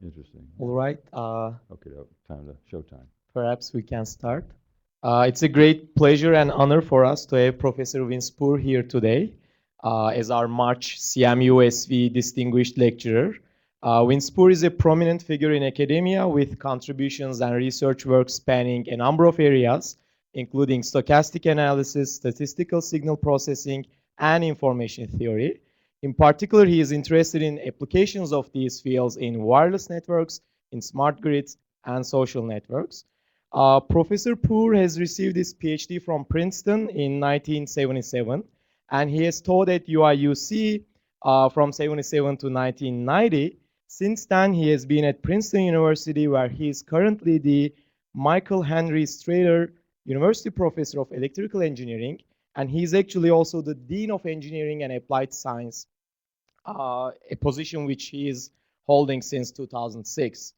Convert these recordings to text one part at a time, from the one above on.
Interesting. All right. Okay, time to showtime. Perhaps we can start. It's a great pleasure and honor for us to have Professor Vincent Poor here today as our March CMUSV Distinguished Lecturer. Vincent Poor is a prominent figure in academia with contributions and research work spanning a number of areas, including stochastic analysis, statistical signal processing, and information theory. In particular, he is interested in applications of these fields in wireless networks, in smart grids, and social networks. Professor Poor has received his PhD from Princeton in 1977, and he has taught at UIUC from 77 to 1990. Since then, he has been at Princeton University, where he is currently the Michael Henry Strader University Professor of Electrical Engineering, and he's actually also the Dean of Engineering and Applied Science, a position which he is holding since 2006.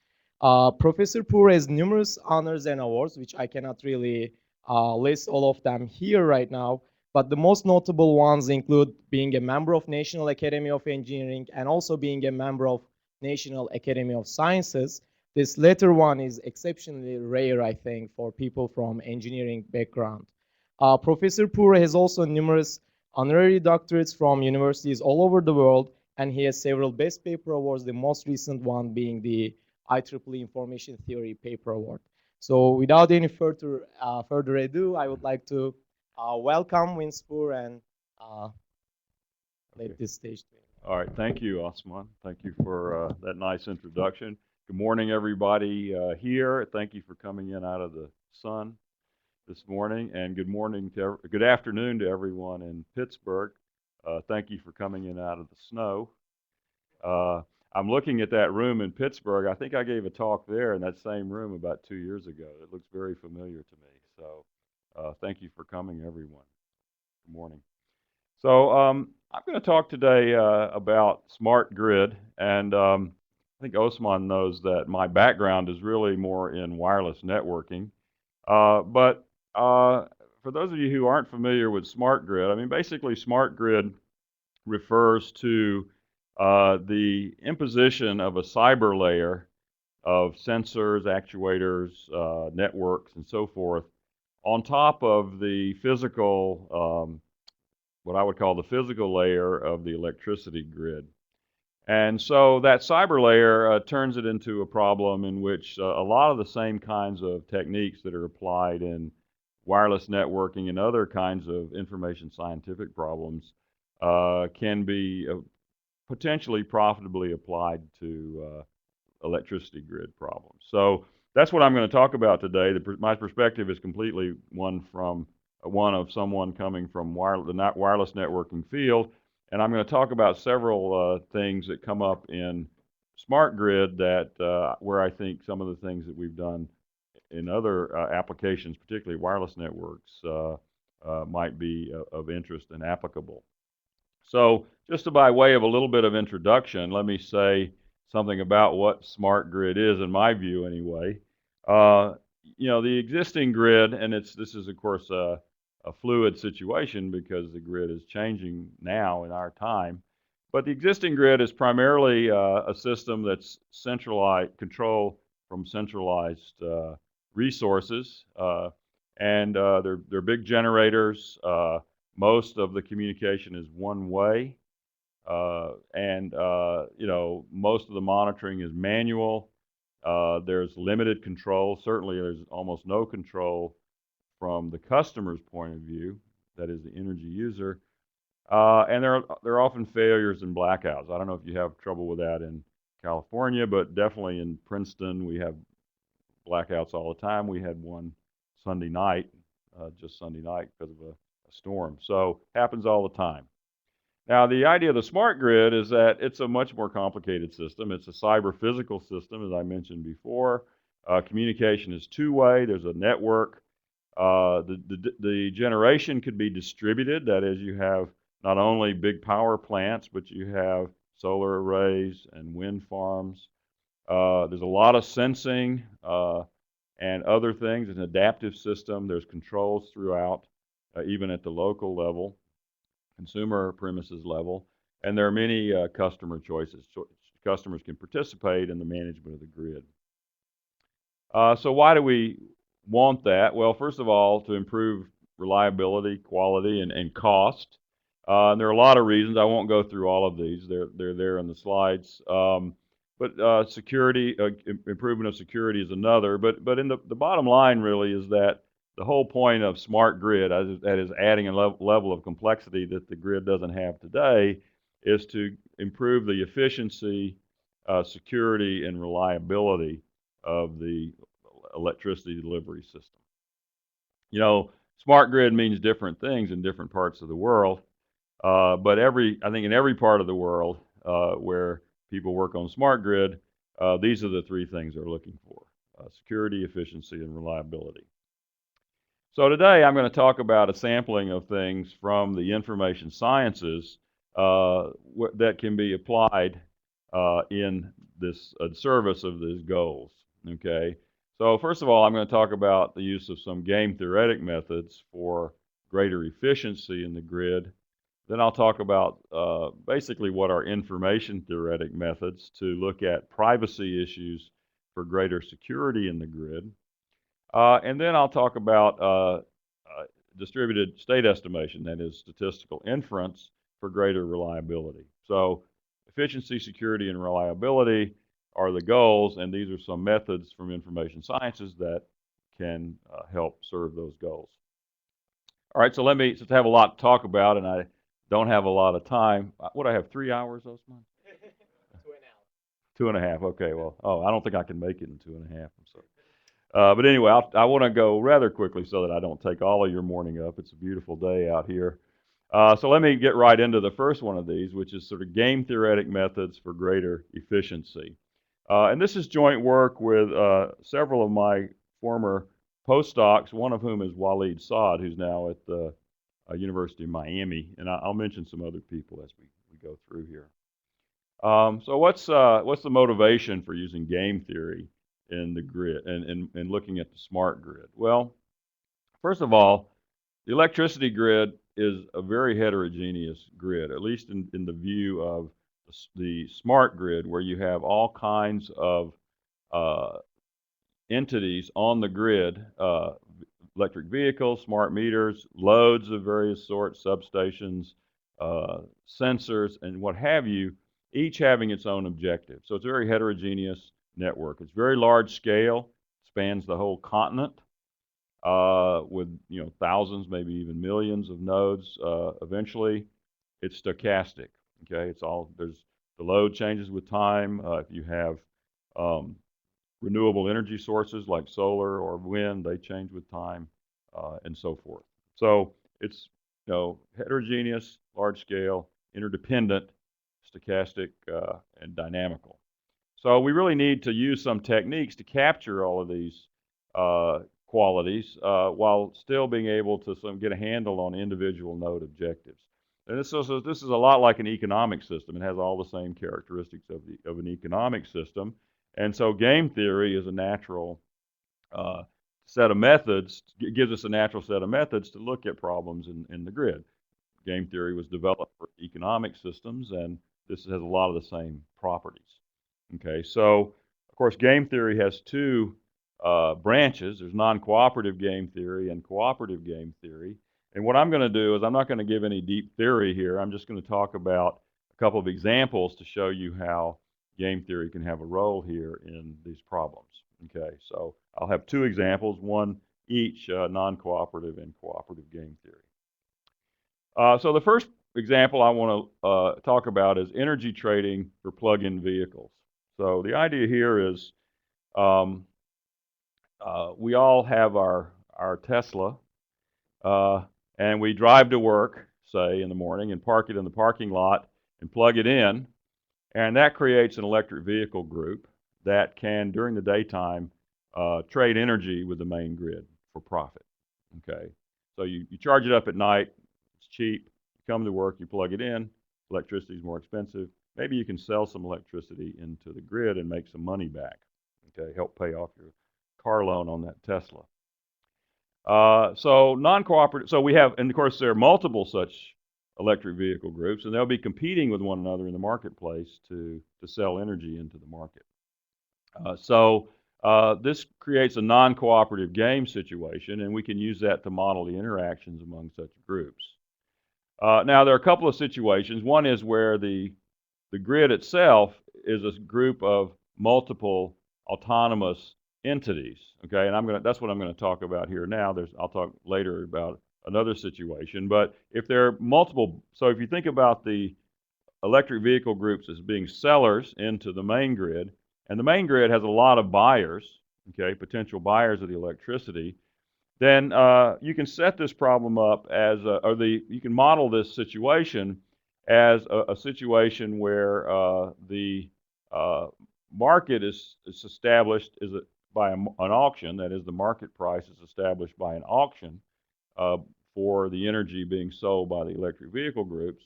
Professor Poor has numerous honors and awards, which I cannot really list all of them here right now. But the most notable ones include being a member of National Academy of Engineering and also being a member of National Academy of Sciences. This latter one is exceptionally rare, I think, for people from engineering background. Professor Poor has also numerous honorary doctorates from universities all over the world, and he has several best paper awards, the most recent one being the IEEE Information Theory Paper Award. So without any further ado, I would like to welcome Vincent Poor and Okay. let this stage to him. All right. Thank you, Osman. Thank you for that nice introduction. Good morning, everybody here. Thank you for coming in out of the sun this morning, and good afternoon to everyone in Pittsburgh. Thank you for coming in out of the snow. Uh, I'm looking at that room in Pittsburgh. I think I gave a talk there in that same room about 2 years ago. It looks very familiar to me. So thank you for coming, everyone. Good morning. So I'm going to talk today about smart grid, and I think Osman knows that my background is really more in wireless networking. But for those of you who aren't familiar with smart grid, I mean, basically, smart grid refers to the imposition of a cyber layer of sensors, actuators, networks, and so forth on top of the physical, what I would call the physical layer of the electricity grid. And so that cyber layer turns it into a problem in which a lot of the same kinds of techniques that are applied in wireless networking and other kinds of information scientific problems can be potentially profitably applied to electricity grid problems. So that's what I'm going to talk about today. My perspective is completely one of someone coming from the wireless networking field, and I'm going to talk about several things that come up in smart grid that where I think some of the things that we've done in other applications, particularly wireless networks, might be of interest and applicable. So just by way of a little bit of introduction, let me say something about what smart grid is, in my view anyway. Uh, the existing grid, and this is, of course, a fluid situation because the grid is changing now in our time. But the existing grid is primarily a system that's centralized, control from centralized resources, and they're big generators. Most of the communication is one way, and most of the monitoring is manual. There's limited control. Certainly, there's almost no control from the customer's point of view, that is the energy user. And there are often failures and blackouts. I don't know if you have trouble with that in California, but definitely in Princeton, we have blackouts all the time. We had one Sunday night, just Sunday night, because of a storm. So happens all the time. Now, the idea of the smart grid is that it's a much more complicated system. It's a cyber physical system, as I mentioned before. Communication is two-way. There's a network. The generation could be distributed. That is, you have not only big power plants, but you have solar arrays and wind farms. There's a lot of sensing and other things. It's an adaptive system. There's controls throughout, even at the local level, consumer premises level, and there are many customer choices. customers can participate in the management of the grid. So why do we want that? Well, first of all, to improve reliability, quality, and cost. And there are a lot of reasons. I won't go through all of these. They're there in the slides. But security, improvement of security is another. But in the bottom line really is that the whole point of smart grid, that is adding a level of complexity that the grid doesn't have today, is to improve the efficiency, security, and reliability of the electricity delivery system. You know, smart grid means different things in different parts of the world, but I think in every part of the world where people work on smart grid, these are the three things they're looking for: security, efficiency, and reliability. So today I'm going to talk about a sampling of things from the information sciences that can be applied in this service of these goals. Okay, so first of all, I'm going to talk about the use of some game theoretic methods for greater efficiency in the grid. Then I'll talk about basically what are information theoretic methods to look at privacy issues for greater security in the grid. And then I'll talk about distributed state estimation, that is statistical inference for greater reliability. So efficiency, security, and reliability are the goals, and these are some methods from information sciences that can help serve those goals. All right, so since I have a lot to talk about and I don't have a lot of time, what, I have 3 hours, Osman? 2.5. 2.5, okay, well, I don't think I can make it in 2.5, I'm sorry. But anyway, I want to go rather quickly so that I don't take all of your morning up. It's a beautiful day out here. So let me get right into the first one of these, which is sort of game theoretic methods for greater efficiency. And this is joint work with several of my former postdocs, one of whom is Waleed Saad, who's now at the University of Miami. And I'll mention some other people as we go through here. So what's the motivation for using game theory in the grid and looking at the smart grid? Well, first of all, the electricity grid is a very heterogeneous grid, at least in the view of the smart grid, where you have all kinds of entities on the grid, electric vehicles, smart meters, loads of various sorts, substations, sensors, and what have you, each having its own objective. So it's a very heterogeneous network. It's very large scale, spans the whole continent, with thousands, maybe even millions of nodes. Eventually, it's stochastic. Okay, the load changes with time. If you have renewable energy sources like solar or wind, they change with time, and so forth. So it's heterogeneous, large scale, interdependent, stochastic, and dynamical. So we really need to use some techniques to capture all of these qualities while still being able to get a handle on individual node objectives. And this is a lot like an economic system. It has all the same characteristics of an economic system. And so game theory is a natural set of methods, gives us a natural set of methods to look at problems in the grid. Game theory was developed for economic systems, and this has a lot of the same properties. Okay, so of course game theory has two branches. There's non-cooperative game theory and cooperative game theory. And what I'm going to do is I'm not going to give any deep theory here. I'm just going to talk about a couple of examples to show you how game theory can have a role here in these problems. Okay, so I'll have two examples, one each, non-cooperative and cooperative game theory. So the first example I want to talk about is energy trading for plug-in vehicles. So the idea here is we all have our Tesla, and we drive to work, say, in the morning and park it in the parking lot and plug it in, and that creates an electric vehicle group that can, during the daytime, trade energy with the main grid for profit. Okay, so you charge it up at night, it's cheap, you come to work, you plug it in, electricity is more expensive, maybe you can sell some electricity into the grid and make some money back, okay, help pay off your car loan on that Tesla. So non-cooperative, so we have, and of course there are multiple such electric vehicle groups, and they'll be competing with one another in the marketplace to sell energy into the market. This creates a non-cooperative game situation, and we can use that to model the interactions among such groups. Now, there are a couple of situations. One is where the grid itself is a group of multiple autonomous entities. Okay, and that's what I'm going to talk about here now. I'll talk later about another situation. But if there are multiple, so if you think about the electric vehicle groups as being sellers into the main grid, and the main grid has a lot of buyers, okay, potential buyers of the electricity, then you can set this problem up as, you can model this situation as a situation where the market is established by an auction. That is, the market price is established by an auction for the energy being sold by the electric vehicle groups.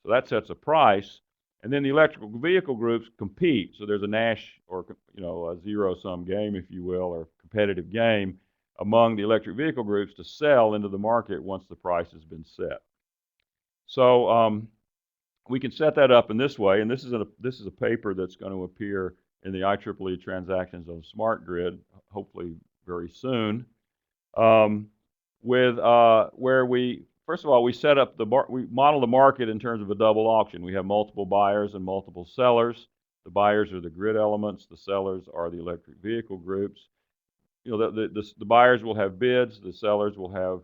So that sets a price, and then the electrical vehicle groups compete. So there's a Nash, or a zero-sum game, if you will, or competitive game among the electric vehicle groups to sell into the market once the price has been set. So we can set that up in this way, and this is a paper that's going to appear in the IEEE Transactions on Smart Grid, hopefully very soon, where we, first of all, we set up we model the market in terms of a double auction. We have multiple buyers and multiple sellers. The buyers are the grid elements. The sellers are the electric vehicle groups. The buyers will have bids. The sellers will have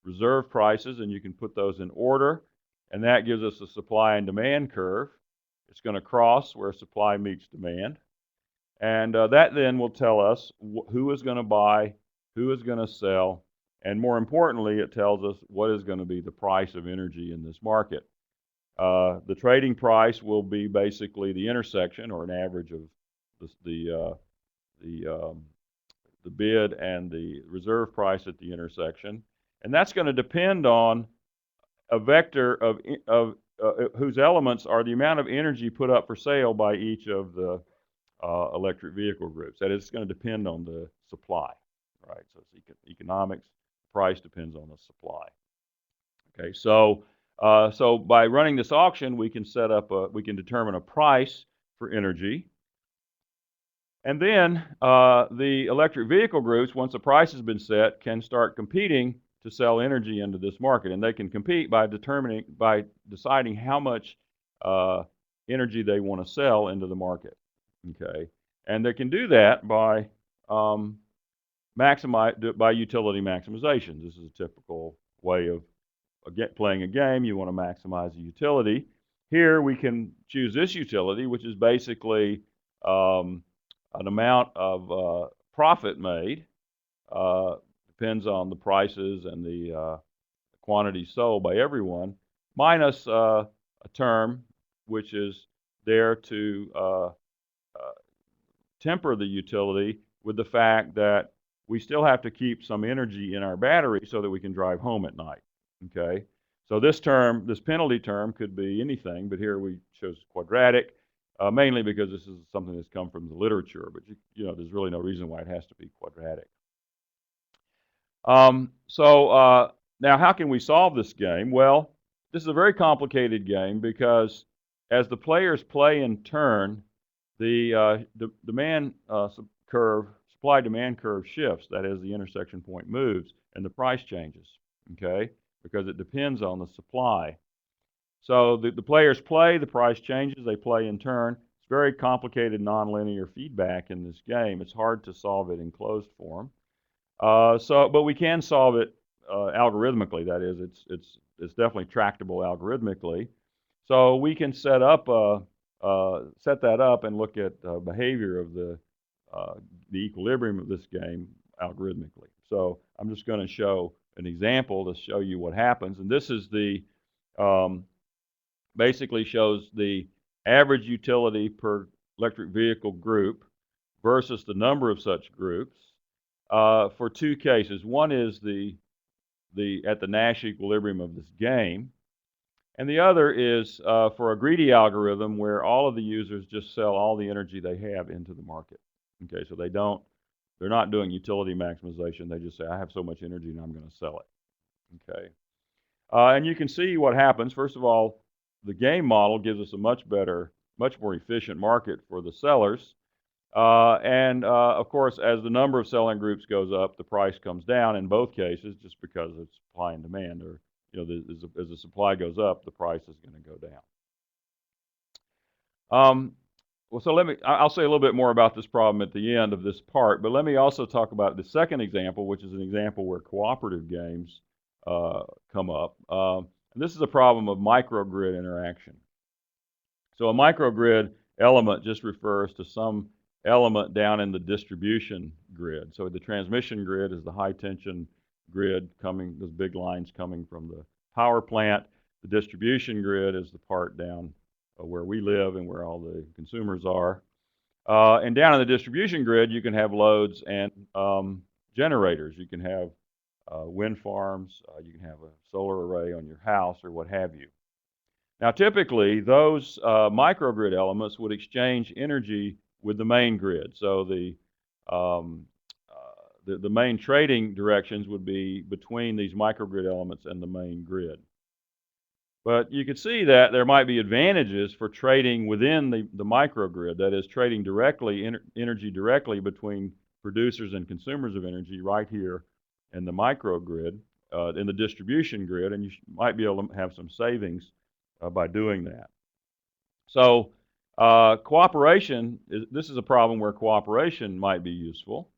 reserve prices, and you can put those in order. And that gives us a supply and demand curve. It's going to cross where supply meets demand. And that then will tell us who is going to buy, who is going to sell, and more importantly, it tells us what is going to be the price of energy in this market. The trading price will be basically the intersection, or an average of the bid and the reserve price at the intersection. And that's going to depend on a vector of whose elements are the amount of energy put up for sale by each of the electric vehicle groups. That is, it's going to depend on the supply, right? So it's economics. Price depends on the supply. Okay, so by running this auction, we can we can determine a price for energy. And then the electric vehicle groups, once the price has been set, can start competing to sell energy into this market. And they can compete by deciding how much energy they want to sell into the market. Okay, and they can do that by by utility maximization. This is a typical way of playing a game. You want to maximize the utility. Here we can choose this utility, which is basically an amount of profit made, depends on the prices and the quantity sold by everyone, minus a term which is there to temper the utility with the fact that we still have to keep some energy in our battery so that we can drive home at night. Okay, so this penalty term could be anything, but here we chose quadratic. Mainly because this is something that's come from the literature, but there's really no reason why it has to be quadratic. Now how can we solve this game? Well, this is a very complicated game because as the players play in turn, the supply-demand curve shifts. That is, the intersection point moves and the price changes, okay, because it depends on the supply. So the players play, the price changes, they play in turn. It's very complicated nonlinear feedback in this game. It's hard to solve it in closed form. But we can solve it algorithmically. That is, it's definitely tractable algorithmically. So we can set that up and look at behavior of the equilibrium of this game algorithmically. So I'm just going to show an example to show you what happens. And this is basically shows the average utility per electric vehicle group versus the number of such groups for two cases. One is at the Nash equilibrium of this game, and the other is for a greedy algorithm where all of the users just sell all the energy they have into the market. Okay, so they're not doing utility maximization. They just say, I have so much energy and I'm going to sell it. Okay. And you can see what happens. First of all, the game model gives us a much better, much more efficient market for the sellers. Of course, as the number of selling groups goes up, the price comes down in both cases, just because of supply and demand. Or, as the supply goes up, the price is going to go down. Well, so I'll say a little bit more about this problem at the end of this part, but let me also talk about the second example, which is an example where cooperative games come up. This is a problem of microgrid interaction. So a microgrid element just refers to some element down in the distribution grid. So the transmission grid is the high tension grid coming, those big lines coming from the power plant. The distribution grid is the part down where we live and where all the consumers are. And down in the distribution grid, you can have loads and generators. You can have wind farms. You can have a solar array on your house or what have you. Now, typically, those microgrid elements would exchange energy with the main grid. So the main trading directions would be between these microgrid elements and the main grid. But you can see that there might be advantages for trading within the microgrid, that is, trading directly, energy directly between producers and consumers of energy right here in the microgrid, in the distribution grid, and you might be able to have some savings by doing that. So cooperation, this is a problem where cooperation might be useful.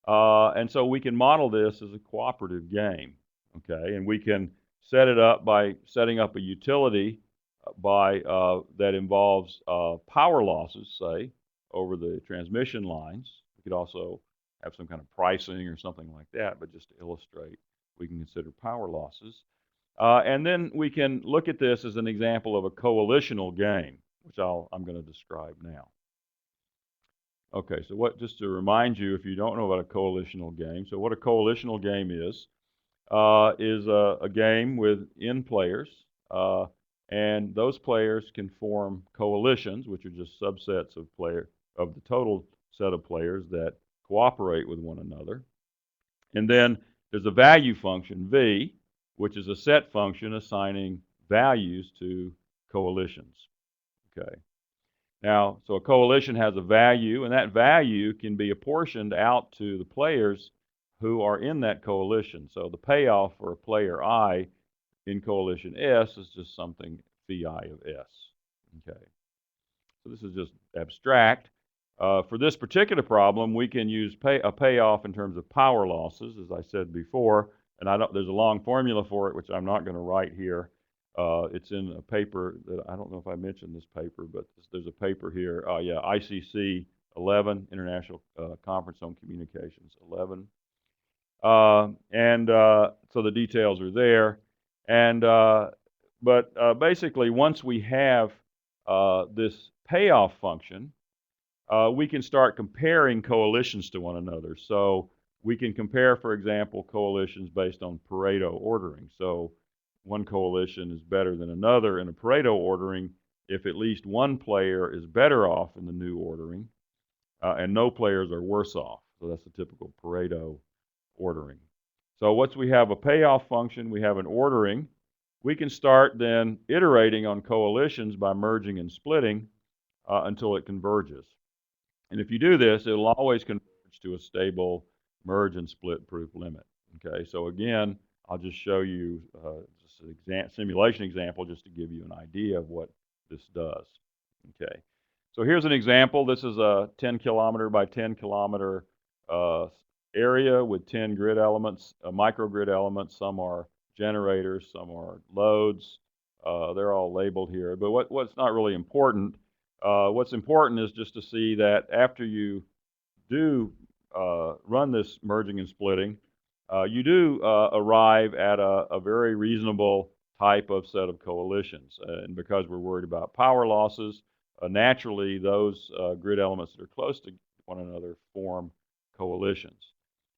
And so we can model this as a cooperative game, okay? And we can set it up by setting up a utility that involves power losses, say, over the transmission lines. We could also have some kind of pricing or something like that, but just to illustrate, we can consider power losses. And then we can look at this as an example of a coalitional game, which I'm going to describe now. Okay, so just to remind you, if you don't know about a coalitional game, so what a coalitional game is a game with n players, and those players can form coalitions, which are just subsets of the total set of players that cooperate with one another. And then there's a value function, V, which is a set function assigning values to coalitions. Okay. Now, so a coalition has a value, and that value can be apportioned out to the players who are in that coalition. So the payoff for a player I in coalition S is just something phi of S. Okay. So this is just abstract. For this particular problem, we can use a payoff in terms of power losses, as I said before, and there's a long formula for it, which I'm not going to write here. It's in a paper that I don't know if I mentioned this paper, but there's a paper here. Yeah, ICC 11, International Conference on Communications 11. So the details are there. But basically, once we have this payoff function, we can start comparing coalitions to one another. So we can compare, for example, coalitions based on Pareto ordering. So one coalition is better than another in a Pareto ordering if at least one player is better off in the new ordering, and no players are worse off. So that's the typical Pareto ordering. So once we have a payoff function, we have an ordering, we can start then iterating on coalitions by merging and splitting until it converges. And if you do this, it'll always converge to a stable merge and split proof limit. Okay, so again, I'll just show you just an simulation example just to give you an idea of what this does. Okay, so here's an example. This is a 10 kilometer by 10 kilometer area with 10 grid elements, microgrid elements. Some are generators, some are loads. They're all labeled here. But what's not really important, what's important is just to see that after you do run this merging and splitting, you do arrive at a very reasonable type of set of coalitions. And because we're worried about power losses, naturally those grid elements that are close to one another form coalitions.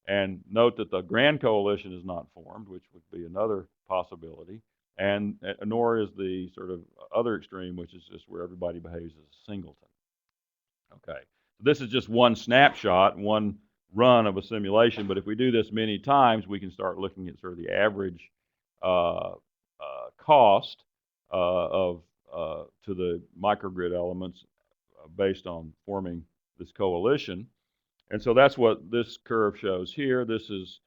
And note that the grand coalition is not formed, which would be another possibility, and nor is the sort of other extreme, which is just where everybody behaves as a singleton. Okay, so this is just one snapshot, one run of a simulation, but if we do this many times, we can start looking at sort of the average cost to the microgrid elements based on forming this coalition. And so that's what this curve shows here. This is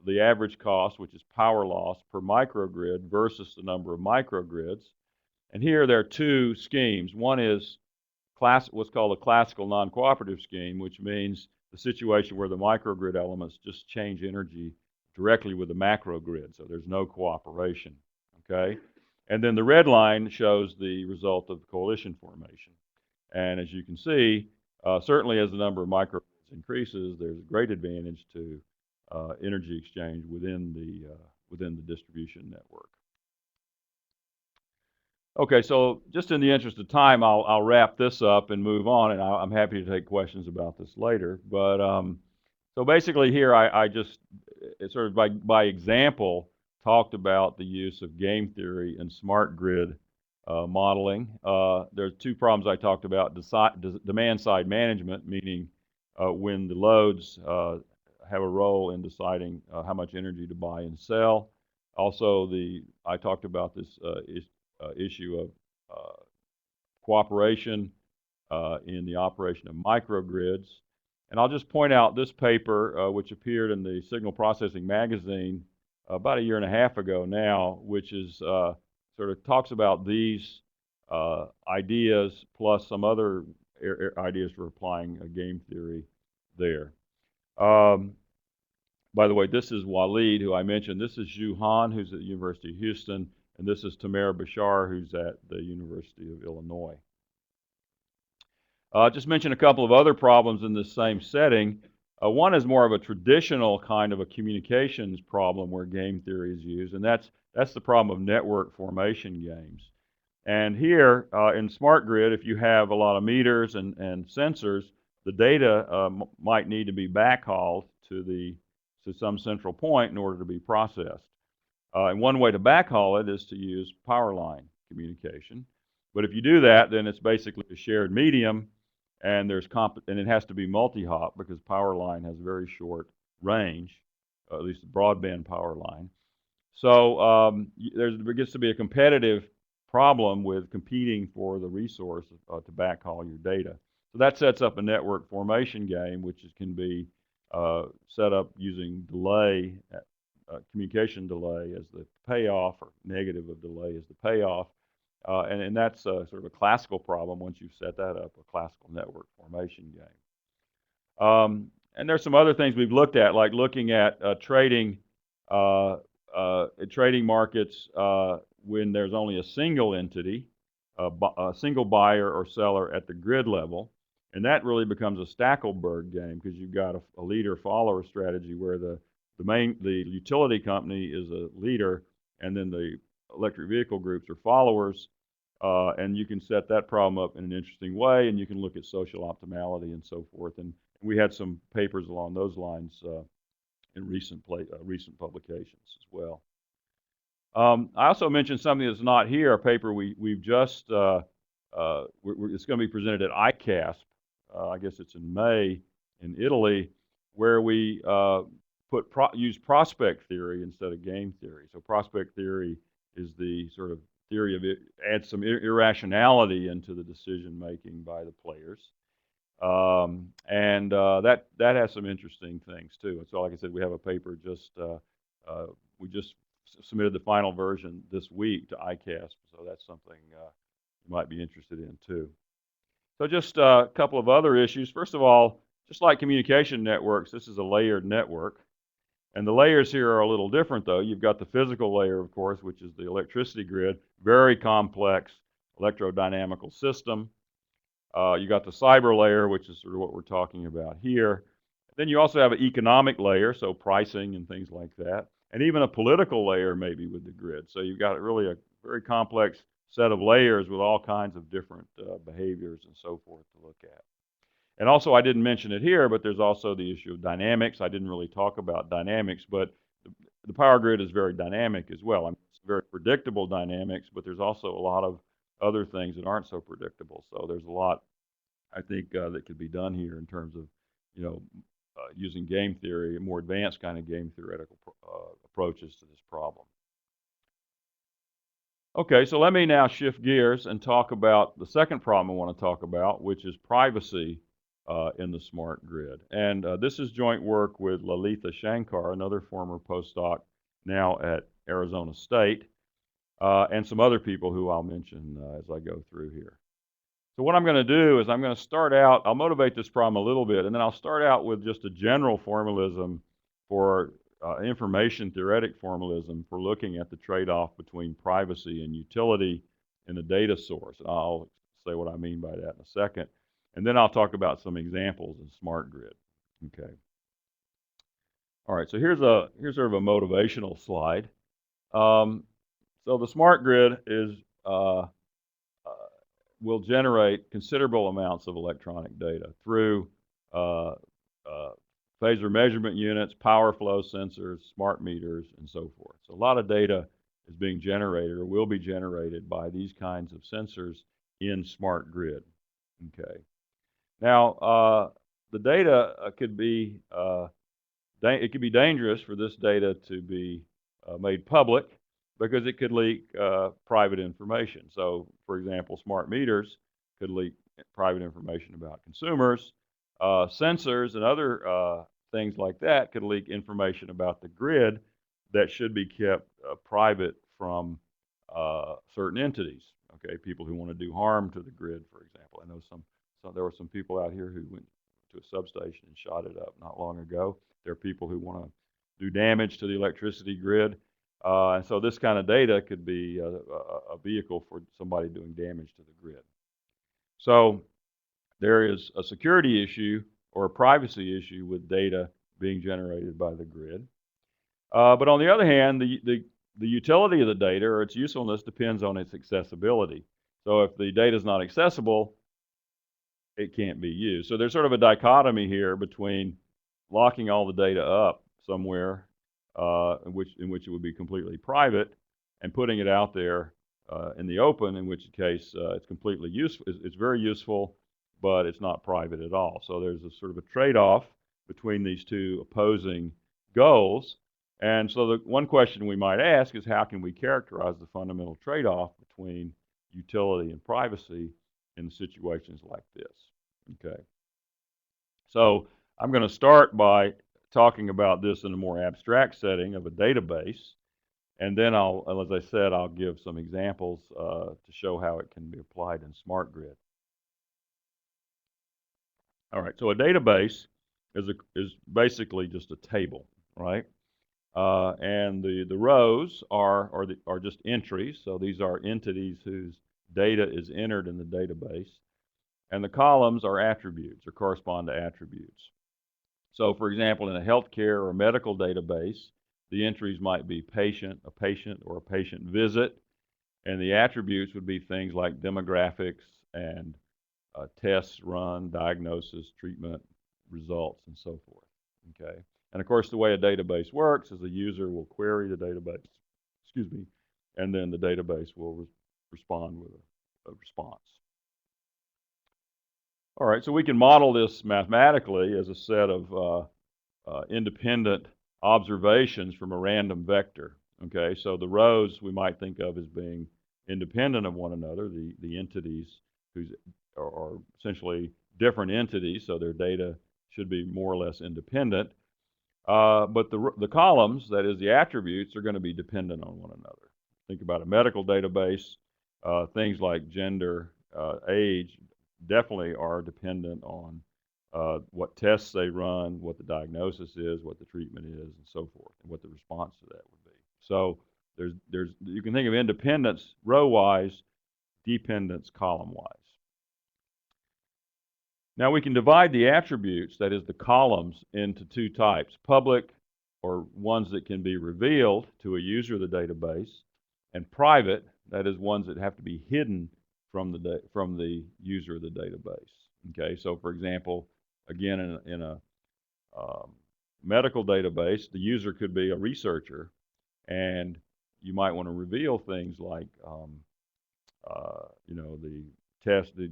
the average cost, which is power loss per microgrid versus the number of microgrids. And here there are two schemes. One is what's called a classical non-cooperative scheme, which means the situation where the microgrid elements just change energy directly with the macro grid, so there's no cooperation, okay? And then the red line shows the result of coalition formation. And as you can see, certainly as the number of microgrids increases, there's a great advantage to energy exchange within the distribution network. Okay, so just in the interest of time, I'll wrap this up and move on, and I'm happy to take questions about this later. But so basically here, I just sort of by example talked about the use of game theory and smart grid modeling. There's two problems I talked about: demand side management, meaning when the loads have a role in deciding how much energy to buy and sell. Also, I talked about this issue of cooperation in the operation of microgrids. And I'll just point out this paper, which appeared in the Signal Processing magazine about a year and a half ago now, which is sort of talks about these ideas plus some other ideas for applying game theory there. By the way, this is Walid, who I mentioned. This is Zhu Han, who's at the University of Houston. And this is Tamara Bashar, who's at the University of Illinois. Just mention a couple of other problems in this same setting. One is more of a traditional kind of a communications problem where game theory is used, and that's the problem of network formation games. And here in smart grid, if you have a lot of meters and sensors, the data might need to be backhauled to some central point in order to be processed. And one way to backhaul it is to use power line communication. But if you do that, then it's basically a shared medium, and and it has to be multi-hop because power line has very short range, at least the broadband power line. So there gets to be a competitive problem with competing for the resource to backhaul your data. So that sets up a network formation game, which can be set up using delay. Communication delay as the payoff, or negative of delay as the payoff. And that's sort of a classical problem once you've set that up, a classical network formation game. And there's some other things we've looked at, like looking at trading markets when there's only a single entity, a single buyer or seller at the grid level. And that really becomes a Stackelberg game because you've got a leader-follower strategy where the utility company is a leader, and then the electric vehicle groups are followers, and you can set that problem up in an interesting way, and you can look at social optimality and so forth. And we had some papers along those lines in recent publications as well. I also mentioned something that's not here, a paper we've just, it's going to be presented at ICASP, I guess it's in May in Italy, where we use prospect theory instead of game theory. So prospect theory is the sort of theory of it adds some irrationality into the decision making by the players, and that has some interesting things too. And so, like I said, we have a paper we just submitted the final version this week to ICASP, so that's something you might be interested in too. So just a couple of other issues. First of all, just like communication networks, this is a layered network. And the layers here are a little different, though. You've got the physical layer, of course, which is the electricity grid, very complex electrodynamical system. You got the cyber layer, which is sort of what we're talking about here. Then you also have an economic layer, so pricing and things like that, and even a political layer maybe with the grid. So you've got really a very complex set of layers with all kinds of different behaviors and so forth to look at. And also, I didn't mention it here, but there's also the issue of dynamics. I didn't really talk about dynamics, but the power grid is very dynamic as well. I mean, it's very predictable dynamics, but there's also a lot of other things that aren't so predictable. So there's a lot, I think, that could be done here in terms of, using game theory, more advanced kind of game theoretical approaches to this problem. Okay, so let me now shift gears and talk about the second problem I want to talk about, which is privacy in the smart grid. And this is joint work with Lalitha Shankar, another former postdoc now at Arizona State, and some other people who I'll mention as I go through here. So what I'm going to do is I'm going to start out, I'll motivate this problem a little bit, and then I'll start out with just a general formalism for information theoretic formalism for looking at the trade-off between privacy and utility in the data source. And I'll say what I mean by that in a second. And then I'll talk about some examples in smart grid. Okay. All right, so here's sort of a motivational slide. So the smart grid is will generate considerable amounts of electronic data through uh, phasor measurement units, power flow sensors, smart meters, and so forth. So a lot of data is being generated or will be generated by these kinds of sensors in smart grid. Okay. Now, the data could be it could be dangerous for this data to be made public because it could leak private information. So, for example, smart meters could leak private information about consumers. Sensors and other things like that could leak information about the grid that should be kept private from certain entities. Okay, people who want to do harm to the grid, for example. I know there were some people out here who went to a substation and shot it up not long ago. There are people who want to do damage to the electricity grid. And so this kind of data could be a vehicle for somebody doing damage to the grid. So there is a security issue or a privacy issue with data being generated by the grid. But on the other hand, the utility of the data or its usefulness depends on its accessibility. So if the data is not accessible, it can't be used. So there's sort of a dichotomy here between locking all the data up somewhere in which it would be completely private and putting it out there in the open, in which case it's completely useful. It's very useful, but it's not private at all. So there's a sort of a trade-off between these two opposing goals. And so the one question we might ask is how can we characterize the fundamental trade-off between utility and privacy in situations like this? Okay. So I'm going to start by talking about this in a more abstract setting of a database. And then as I said, I'll give some examples to show how it can be applied in smart grid. All right, so a database is basically just a table, right? And the rows are just entries. So these are entities whose data is entered in the database. And the columns are attributes or correspond to attributes. So for example, in a healthcare or medical database, the entries might be patient, or a patient visit, and the attributes would be things like demographics and tests run, diagnosis, treatment, results, and so forth. Okay. And of course, the way a database works is the user will query the database, and then the database will respond with a response. All right, so we can model this mathematically as a set of independent observations from a random vector. Okay, so the rows we might think of as being independent of one another, the entities whose are essentially different entities, so their data should be more or less independent. But the columns, that is the attributes, are going to be dependent on one another. Think about a medical database, things like gender, age, definitely are dependent on what tests they run, what the diagnosis is, what the treatment is, and so forth, and what the response to that would be. So you can think of independence row-wise, dependence column-wise. Now we can divide the attributes, that is the columns, into two types: public, or ones that can be revealed to a user of the database, and private, that is ones that have to be hidden from the user of the database. Okay, so for example, again, in a medical database, the user could be a researcher, and you might want to reveal things like, the test, the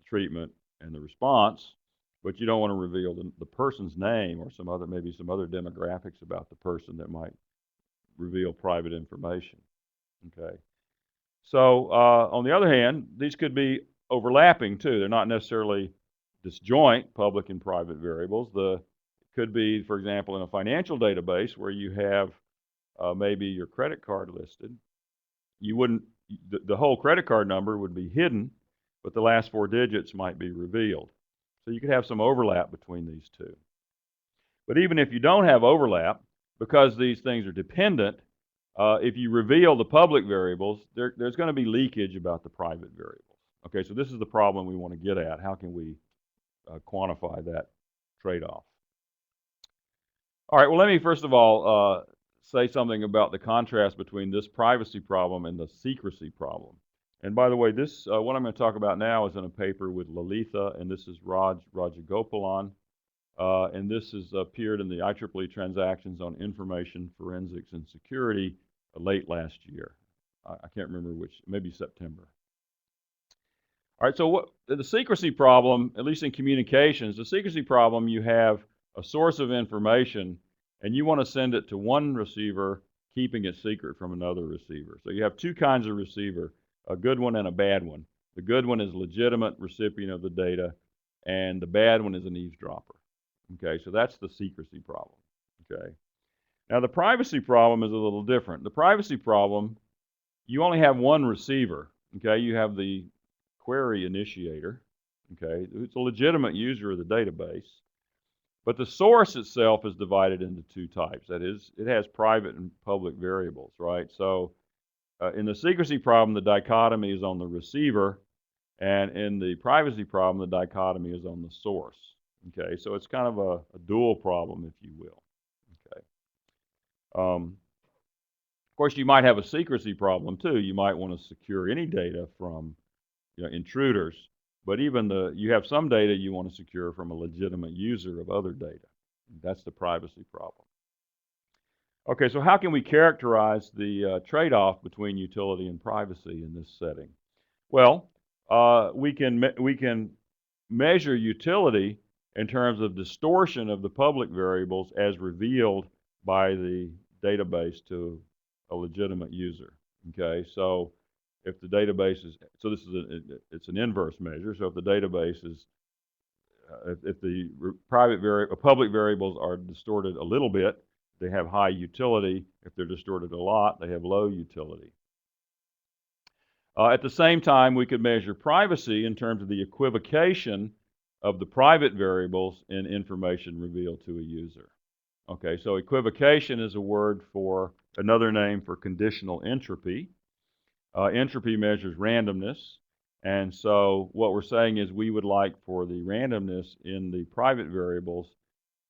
treatment, and the response, but you don't want to reveal the person's name or maybe some other demographics about the person that might reveal private information. Okay. So on the other hand, these could be overlapping too. They're not necessarily disjoint public and private variables. Could be, for example, in a financial database where you have maybe your credit card listed. You wouldn't, the whole credit card number would be hidden, but the last 4 digits might be revealed. So you could have some overlap between these two. But even if you don't have overlap, because these things are dependent, if you reveal the public variables, there's going to be leakage about the private variables. Okay, so this is the problem we want to get at. How can we quantify that trade-off? All right, well, let me first of all say something about the contrast between this privacy problem and the secrecy problem. And by the way, this what I'm going to talk about now is in a paper with Lalitha, and this is Rajagopalan. And this has appeared in the IEEE Transactions on Information Forensics and Security late last year. I can't remember which, maybe September. All right, so what the secrecy problem, at least in communications, the secrecy problem, you have a source of information and you want to send it to one receiver, keeping it secret from another receiver. So you have two kinds of receiver, a good one and a bad one. The good one is a legitimate recipient of the data, and the bad one is an eavesdropper. Okay, so that's the secrecy problem. Okay. Now the privacy problem is a little different. The privacy problem, you only have one receiver. Okay, you have the query initiator. Okay, it's a legitimate user of the database, but the source itself is divided into two types. That is, it has private and public variables, right? So in the secrecy problem, the dichotomy is on the receiver, and in the privacy problem, the dichotomy is on the source. Okay, so it's kind of a dual problem, if you will. Okay. Of course, you might have a secrecy problem too. You might want to secure any data from intruders, but even you have some data you want to secure from a legitimate user of other data. That's the privacy problem. Okay, so how can we characterize the trade-off between utility and privacy in this setting? Well, we can measure utility in terms of distortion of the public variables as revealed by the database to a legitimate user. Okay, so if the database is, so this is it's an inverse measure. So if the database is, if the public variables are distorted a little bit, they have high utility. If they're distorted a lot, they have low utility. At the same time, we could measure privacy in terms of the equivocation of the private variables in information revealed to a user. Okay, so equivocation is a word for, another name for conditional entropy. Entropy measures randomness, and so what we're saying is we would like for the randomness in the private variables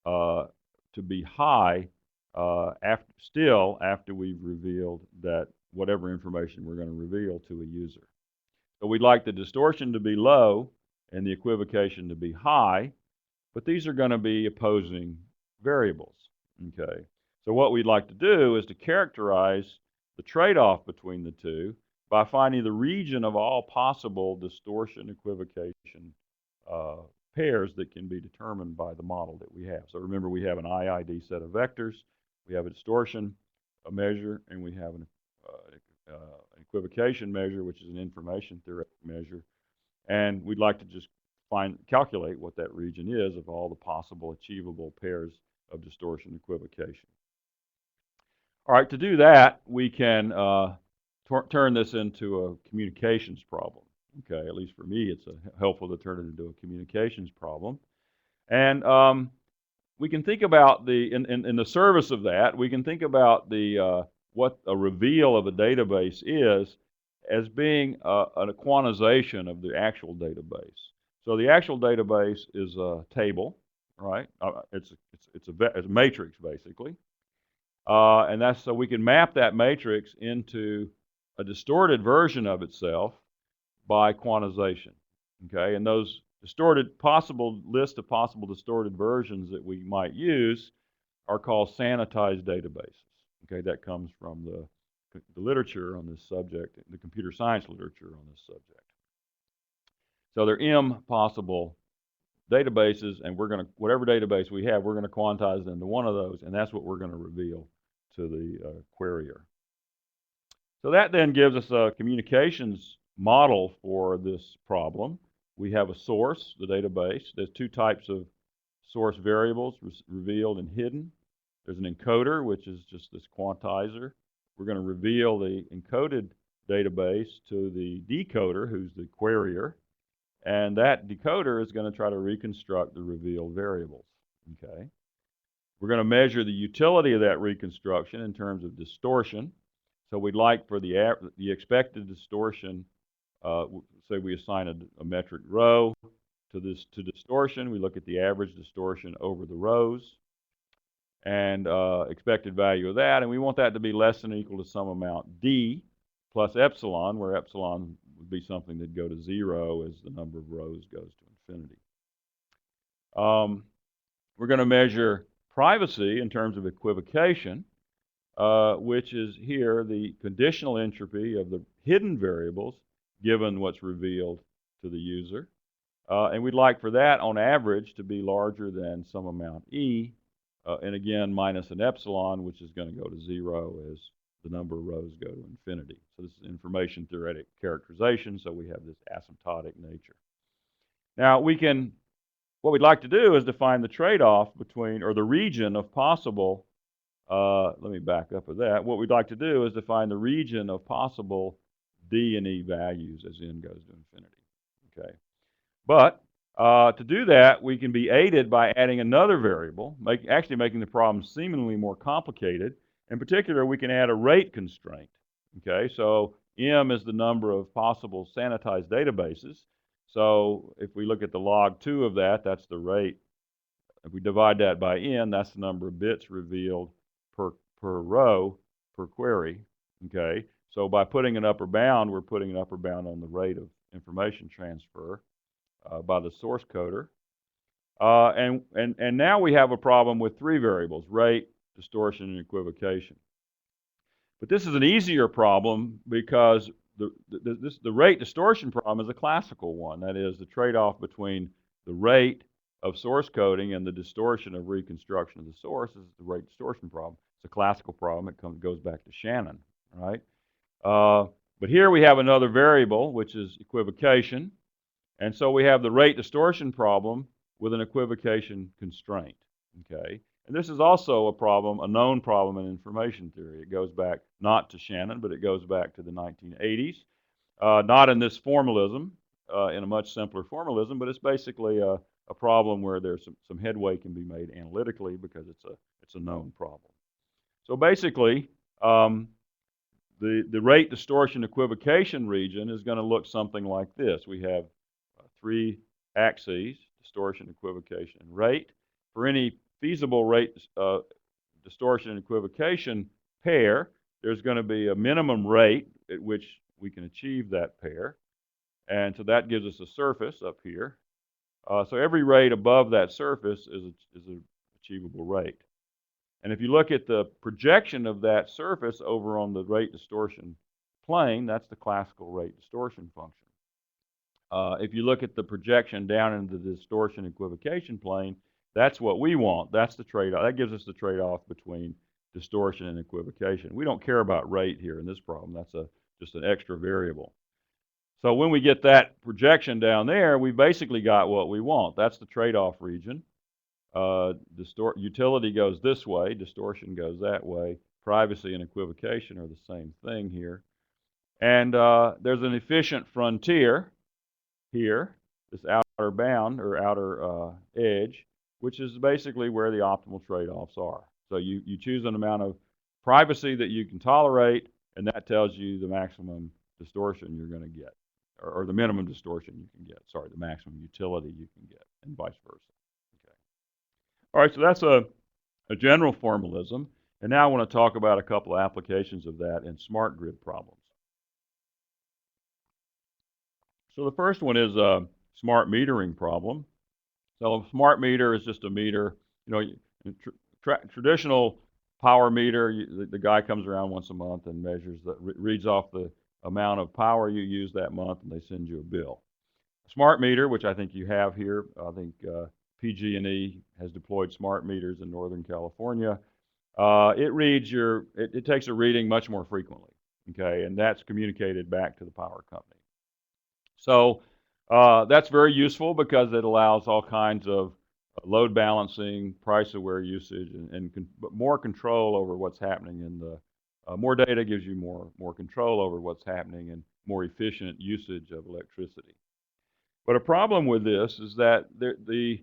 to be high after we've revealed that whatever information we're going to reveal to a user. So we'd like the distortion to be low and the equivocation to be high, but these are going to be opposing variables. Okay, so what we'd like to do is to characterize the trade-off between the two by finding the region of all possible distortion-equivocation pairs that can be determined by the model that we have. So remember, we have an IID set of vectors, we have a distortion measure, and we have an equivocation measure, which is an information theoretic measure. And we'd like to just calculate what that region is of all the possible achievable pairs of distortion equivocation. All right, to do that, we can turn this into a communications problem. Okay, at least for me, it's helpful to turn it into a communications problem. And we can think about in the service of that, we can think about what a reveal of a database is as being a quantization of the actual database. So the actual database is a table, right? It's a matrix basically, and that's so we can map that matrix into a distorted version of itself by quantization. Okay, and those list of possible distorted versions that we might use are called sanitized databases. Okay, that comes from the literature on this subject, the computer science literature on this subject. So there are m possible databases, and whatever database we have, we're going to quantize into one of those, and that's what we're going to reveal to the querier. So that then gives us a communications model for this problem. We have a source, the database. There's two types of source variables, revealed and hidden. There's an encoder, which is just this quantizer. We're going to reveal the encoded database to the decoder, who's the querier. And that decoder is going to try to reconstruct the revealed variables. Okay. We're going to measure the utility of that reconstruction in terms of distortion. So we'd like for the expected distortion, say we assign a metric row to distortion. We look at the average distortion over the rows and expected value of that. And we want that to be less than or equal to some amount d plus epsilon, where epsilon would be something that'd go to 0 as the number of rows goes to infinity. We're going to measure privacy in terms of equivocation, which is here the conditional entropy of the hidden variables given what's revealed to the user. And we'd like for that on average to be larger than some amount e, and again minus an epsilon, which is going to go to 0 as the number of rows go to infinity. So this is information theoretic characterization, so we have this asymptotic nature. Now what we'd like to do is define the trade-off between, or the region of possible, let me back up with that. What we'd like to do is define the region of possible d and e values as n goes to infinity. Okay. But to do that, we can be aided by adding another variable, actually making the problem seemingly more complicated. In particular, we can add a rate constraint. Okay, so m is the number of possible sanitized databases. So if we look at the log 2 of that, that's the rate. If we divide that by n, that's the number of bits revealed per row per query. Okay, so by putting an upper bound, we're putting an upper bound on the rate of information transfer by the source coder. And now we have a problem with 3 variables: rate, distortion, and equivocation. But this is an easier problem because the rate distortion problem is a classical one. That is the trade-off between the rate of source coding and the distortion of reconstruction of the source is the rate distortion problem. It's a classical problem. It goes back to Shannon, right? But here we have another variable, which is equivocation. And so we have the rate distortion problem with an equivocation constraint, okay? And this is also a problem, a known problem in information theory. It goes back not to Shannon, but it goes back to the 1980s. Not in this formalism, in a much simpler formalism, but it's basically a problem where there's some headway can be made analytically because it's a known problem. So basically, the rate distortion equivocation region is going to look something like this. We have 3 axes: distortion, equivocation, and rate. For any feasible rate distortion and equivocation pair, there's going to be a minimum rate at which we can achieve that pair. And so that gives us a surface up here. So every rate above that surface is an achievable rate. And if you look at the projection of that surface over on the rate distortion plane, that's the classical rate distortion function. If you look at the projection down into the distortion equivocation plane, that's what we want. That's the trade-off. That gives us the trade-off between distortion and equivocation. We don't care about rate here in this problem. That's just an extra variable. So when we get that projection down there, we basically got what we want. That's the trade-off region. Utility goes this way. Distortion goes that way. Privacy and equivocation are the same thing here. And there's an efficient frontier here, this outer bound or outer edge, which is basically where the optimal trade-offs are. So you choose an amount of privacy that you can tolerate, and that tells you the maximum distortion you're going to get, or the minimum distortion you can get. Sorry, the maximum utility you can get, and vice versa. Okay. All right, so that's a general formalism, and now I want to talk about a couple of applications of that in smart grid problems. So the first one is a smart metering problem. So a smart meter is just a meter, traditional power meter, the guy comes around once a month and measures, reads off the amount of power you use that month, and they send you a bill. A smart meter, which I think you have here, I think PG&E has deployed smart meters in Northern California. It takes a reading much more frequently. okay, and that's communicated back to the power company. So that's very useful because it allows all kinds of load balancing, price-aware usage, and more control over what's happening in the. More data gives you more control over what's happening and more efficient usage of electricity. But a problem with this is that the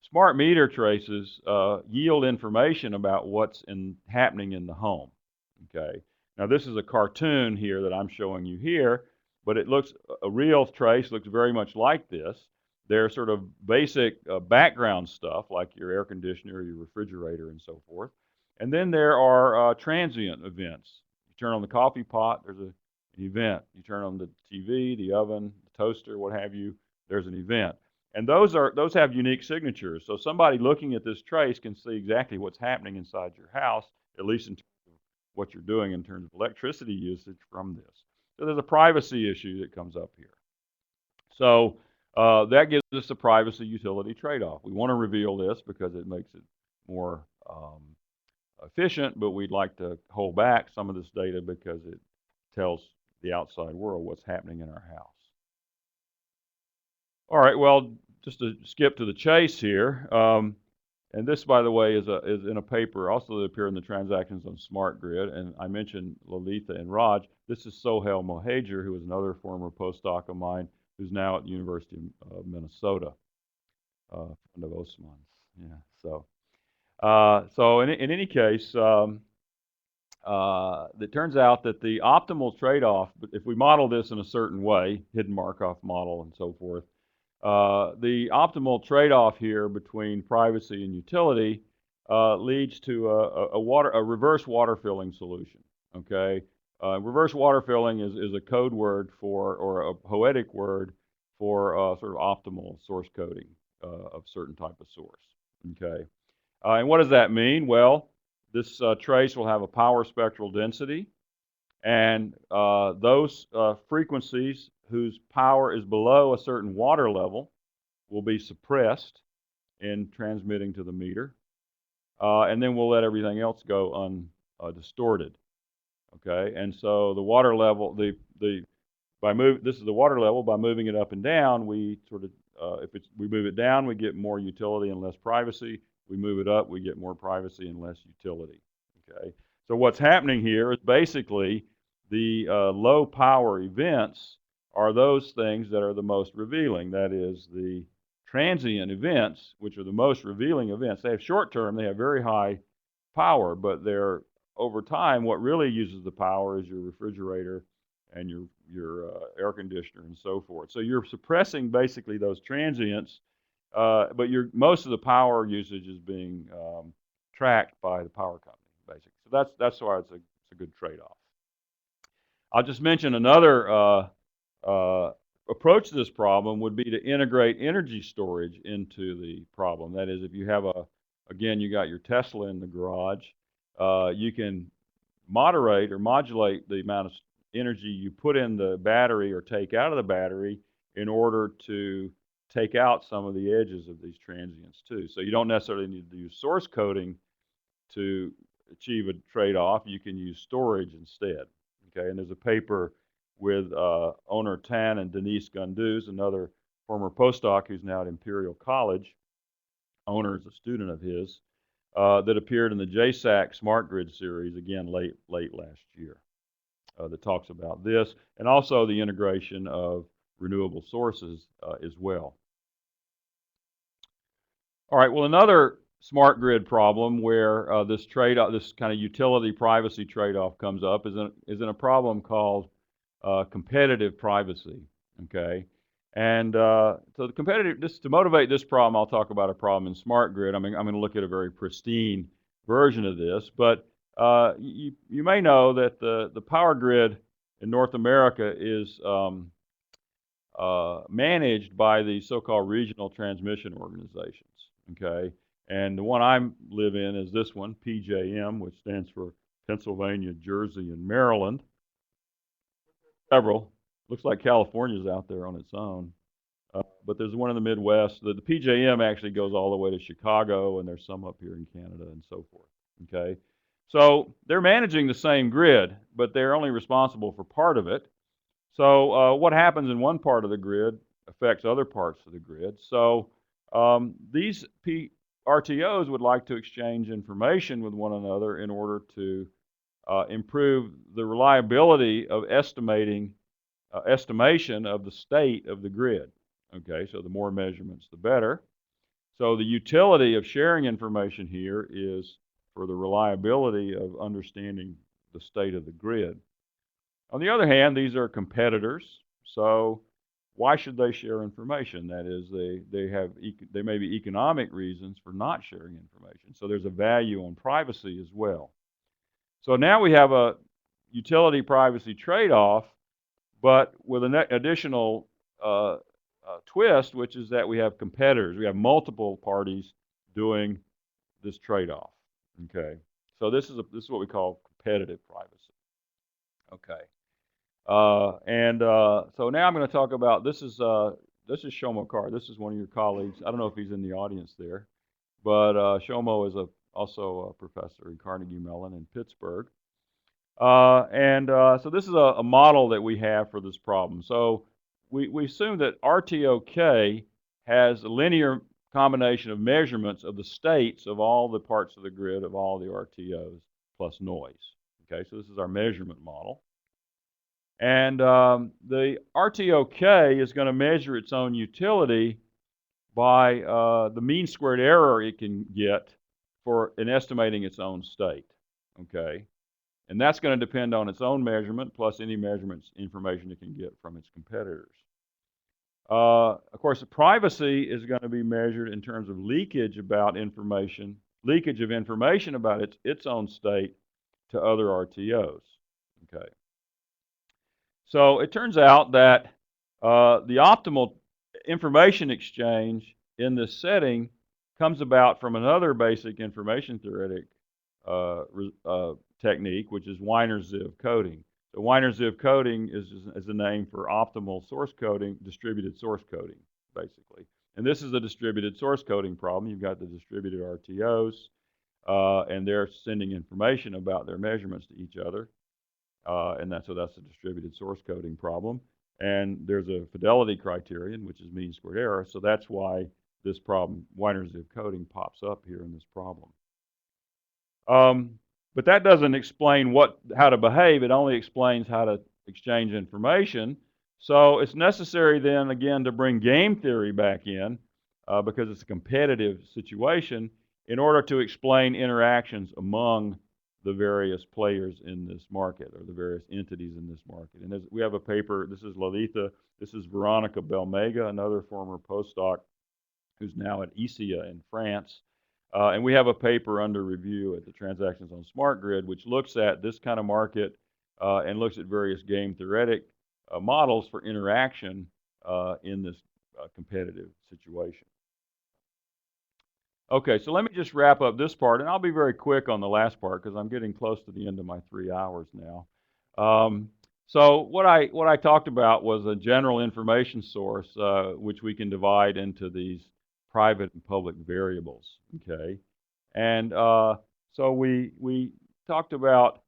smart meter traces yield information about what's happening in the home. Okay. Now this is a cartoon here that I'm showing you here, but it looks a real trace looks very much like this. They're sort of basic background stuff like your air conditioner, your refrigerator, and so forth. And then there are transient events. You turn on the coffee pot, there's an event. You turn on the TV, the oven, the toaster, what have you, there's an event. And those have unique signatures. So somebody looking at this trace can see exactly what's happening inside your house, at least in terms of what you're doing in terms of electricity usage from this. So there's a privacy issue that comes up here. So that gives us a privacy utility trade-off. We want to reveal this because it makes it more efficient, but we'd like to hold back some of this data because it tells the outside world what's happening in our house. All right, well, just to skip to the chase here, and this, by the way, is in a paper also that appeared in the Transactions on Smart Grid, and I mentioned Lalitha and Raj. This is Sohail Mohajer, who is another former postdoc of mine, who's now at the University of Minnesota, friend of Osman's. Yeah, so in any case, it turns out that the optimal trade-off, if we model this in a certain way, hidden Markov model and so forth, the optimal trade-off here between privacy and utility leads to a reverse water filling solution. Okay, reverse water filling is a code word for, or a poetic word for sort of optimal source coding of certain type of source. Okay, and what does that mean? Well, this trace will have a power spectral density, and those frequencies whose power is below a certain water level will be suppressed in transmitting to the meter, and then we'll let everything else go undistorted. Okay, and so the water level, this is the water level. By moving it up and down, we sort of we move it down, we get more utility and less privacy. We move it up, we get more privacy and less utility. Okay, so what's happening here is basically the low power events are those things that are the most revealing. That is, the transient events, which are the most revealing events. They have short term, they have very high power, but they're over time, what really uses the power is your refrigerator and your air conditioner and so forth. So you're suppressing basically those transients, but most of the power usage is being tracked by the power company, basically. So that's why it's a good trade-off. I'll just mention another approach to this problem would be to integrate energy storage into the problem. That is, if you have again, you got your Tesla in the garage, you can moderate or modulate the amount of energy you put in the battery or take out of the battery in order to take out some of the edges of these transients too. So you don't necessarily need to use source coding to achieve a trade-off. You can use storage instead. Okay, and there's a paper with Onur Tan and Denise Gunduz, another former postdoc who's now at Imperial College. Onur is a student of his, that appeared in the JSAC Smart Grid series, again, late last year, that talks about this, and also the integration of renewable sources as well. All right, well, another smart grid problem where this trade-off, this kind of utility privacy trade-off comes up is in a problem called competitive privacy. Okay, and so the competitive, to motivate this problem, I'll talk about a problem in smart grid. I'm going to look at a very pristine version of this, but you may know that the power grid in North America is managed by the so-called regional transmission organizations. Okay, and the one I live in is this one, PJM, which stands for Pennsylvania, Jersey, and Maryland. Several. Looks like California's out there on its own. But there's one in the Midwest. The PJM actually goes all the way to Chicago, and there's some up here in Canada and so forth. Okay, so they're managing the same grid. but they're only responsible for part of it. So what happens in one part of the grid affects other parts of the grid. So these RTOs would like to exchange information with one another in order to improve the reliability of estimation of the state of the grid. Okay, so the more measurements, the better. So the utility of sharing information here is for the reliability of understanding the state of the grid. On the other hand, these are competitors, so why should they share information? That is, they may be economic reasons for not sharing information. So there's a value on privacy as well. So now we have a utility privacy trade-off, but with an additional twist, which is that we have competitors. We have multiple parties doing this trade-off. Okay, so this is what we call competitive privacy. Okay, so now I'm going to talk about this is Shomo Carr. This is one of your colleagues. I don't know if he's in the audience there, but Shomo is also a professor in Carnegie Mellon in Pittsburgh. So this is a model that we have for this problem. So we assume that RTOK has a linear combination of measurements of the states of all the parts of the grid of all the RTOs plus noise. Okay, so this is our measurement model. And the RTOK is going to measure its own utility by the mean squared error it can get in estimating its own state. Okay. And that's going to depend on its own measurement plus any measurements information it can get from its competitors. Of course, the privacy is going to be measured in terms of leakage of information about its own state to other RTOs. Okay. So it turns out that the optimal information exchange in this setting comes about from another basic information theoretic technique, which is Wiener-Ziv coding. So Wiener-Ziv coding is the name for optimal source coding, distributed source coding, basically. And this is a distributed source coding problem. You've got the distributed RTOs, and they're sending information about their measurements to each other. So that's a distributed source coding problem. And there's a fidelity criterion, which is mean squared error. So that's why this problem, Wiener-Ziv coding, pops up here in this problem. But that doesn't explain how to behave. It only explains how to exchange information. So it's necessary then, again, to bring game theory back in because it's a competitive situation in order to explain interactions among the various players in this market or the various entities in this market. And we have a paper, this is Lalitha, this is Veronica Belmega, another former postdoc who's now at ICEA in France. And we have a paper under review at the Transactions on Smart Grid, which looks at this kind of market and looks at various game theoretic models for interaction in this competitive situation. Okay, so let me just wrap up this part, and I'll be very quick on the last part because I'm getting close to the end of my 3 hours now. So what I talked about was a general information source, which we can divide into these private and public variables. Okay, and so we talked about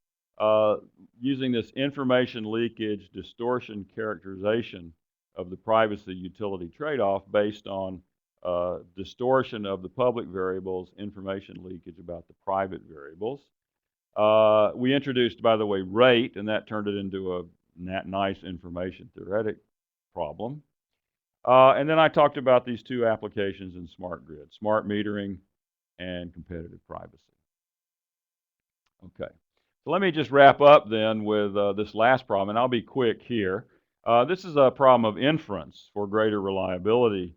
using this information leakage distortion characterization of the privacy utility trade-off based on distortion of the public variables, information leakage about the private variables. We introduced, by the way, rate, and that turned it into a nice information theoretic problem. And then I talked about these two applications in smart grid, smart metering and competitive privacy. Okay, so let me just wrap up then with this last problem, and I'll be quick here. This is a problem of inference for greater reliability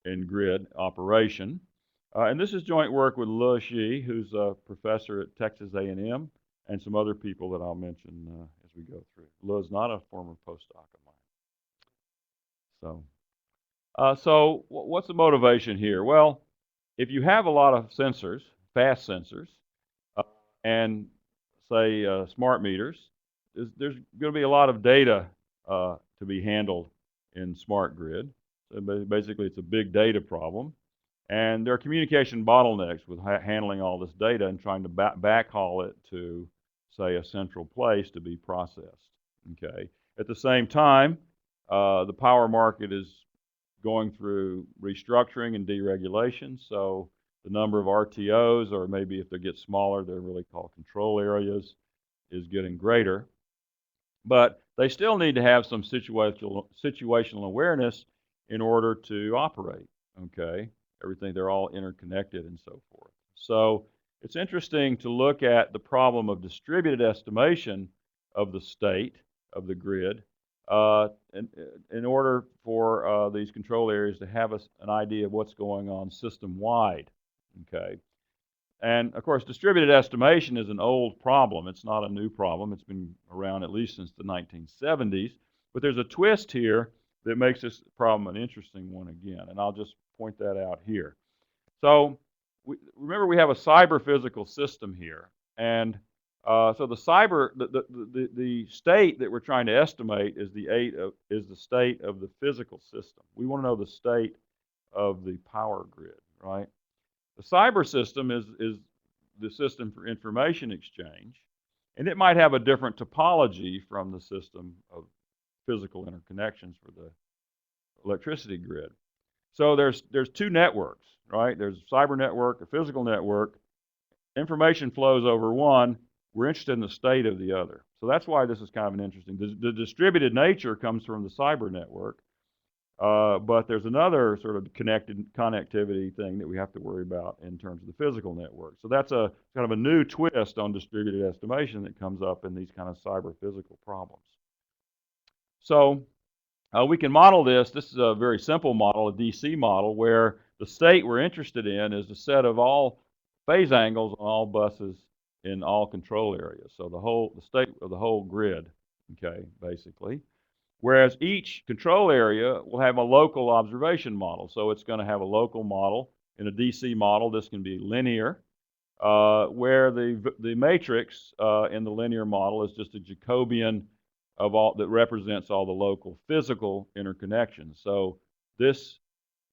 in grid operation. And this is joint work with Le Xi, who's a professor at Texas A&M, and some other people that I'll mention as we go through. Le is not a former postdoc of mine. So what's the motivation here? Well, if you have a lot of sensors, fast sensors, and say smart meters, there's going to be a lot of data to be handled in smart grid. So basically, it's a big data problem. And there are communication bottlenecks with handling all this data and trying to backhaul it to say, a central place to be processed. Okay. At the same time, the power market is going through restructuring and deregulation, so the number of RTOs, or maybe if they get smaller, they're really called control areas, is getting greater. But they still need to have some situational awareness in order to operate, okay? They're all interconnected and so forth. So it's interesting to look at the problem of distributed estimation of the state of the grid in order for these control areas to have an idea of what's going on system-wide, okay? And of course, distributed estimation is an old problem. It's not a new problem. It's been around at least since the 1970s. But there's a twist here that makes this problem an interesting one again. And I'll just point that out here. So remember, we have a cyber-physical system here. And so the state that we're trying to estimate is the state of the physical system. We want to know the state of the power grid, right? The cyber system is the system for information exchange, and it might have a different topology from the system of physical interconnections for the electricity grid. So there's two networks, right? There's a cyber network, a physical network. Information flows over one. We're interested in the state of the other. So that's why this is kind of an interesting. The distributed nature comes from the cyber network. But there's another sort of connectivity thing that we have to worry about in terms of the physical network. So that's a kind of a new twist on distributed estimation that comes up in these kind of cyber physical problems. So we can model this. This is a very simple model, a DC model, where the state we're interested in is the set of all phase angles on all buses in all control areas. So the state of the whole grid, okay, basically. Whereas each control area will have a local observation model. So it's going to have a local model. In a DC model, this can be linear, where the matrix in the linear model is just a Jacobian of all that represents all the local physical interconnections. So this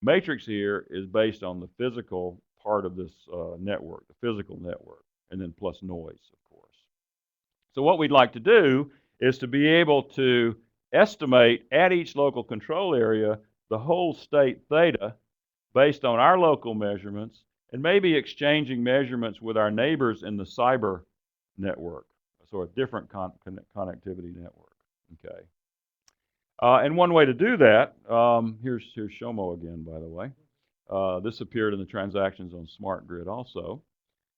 matrix here is based on the physical part of this network, the physical network, and then plus noise, of course. So what we'd like to do is to be able to estimate at each local control area the whole state theta based on our local measurements, and maybe exchanging measurements with our neighbors in the cyber network, so a different connectivity network, okay? And one way to do that, here's Shomo again, by the way. This appeared in the transactions on Smart Grid also.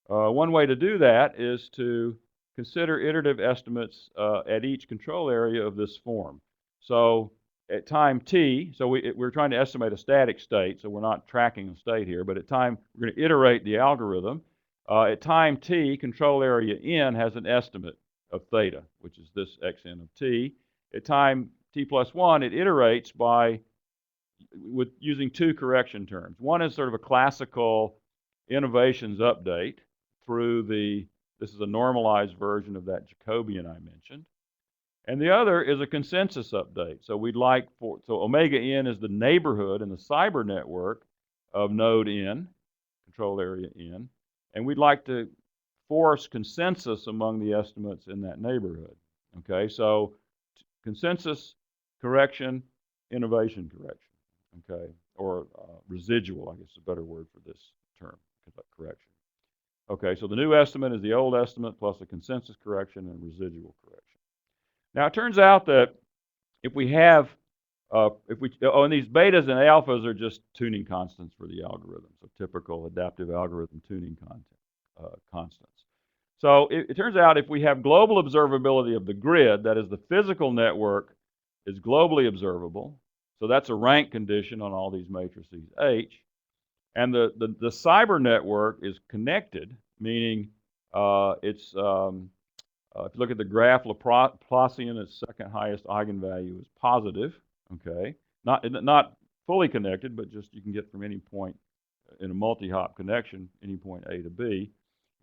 One way to do that is to consider iterative estimates at each control area of this form. So at time t, so we're trying to estimate a static state, so we're not tracking a state here, but at time, we're going to iterate the algorithm. At time t, control area n has an estimate of theta, which is this xn of t. At time t plus 1, it iterates with using two correction terms. One is sort of a classical innovations update through this is a normalized version of that Jacobian I mentioned. And the other is a consensus update. So so omega n is the neighborhood in the cyber network of node n, control area n, and we'd like to force consensus among the estimates in that neighborhood. Okay, so consensus correction, innovation correction, okay, or residual, I guess is a better word for this term, correction. Okay, so the new estimate is the old estimate plus a consensus correction and residual correction. Now it turns out that if we have, and these betas and alphas are just tuning constants for the algorithm, so typical adaptive algorithm tuning constants. So it turns out if we have global observability of the grid, that is the physical network is globally observable, so that's a rank condition on all these matrices H, and the cyber network is connected, meaning if you look at the graph, Laplacian, its second highest eigenvalue is positive, okay? Not fully connected, but just you can get from any point in a multi-hop connection, any point A to B.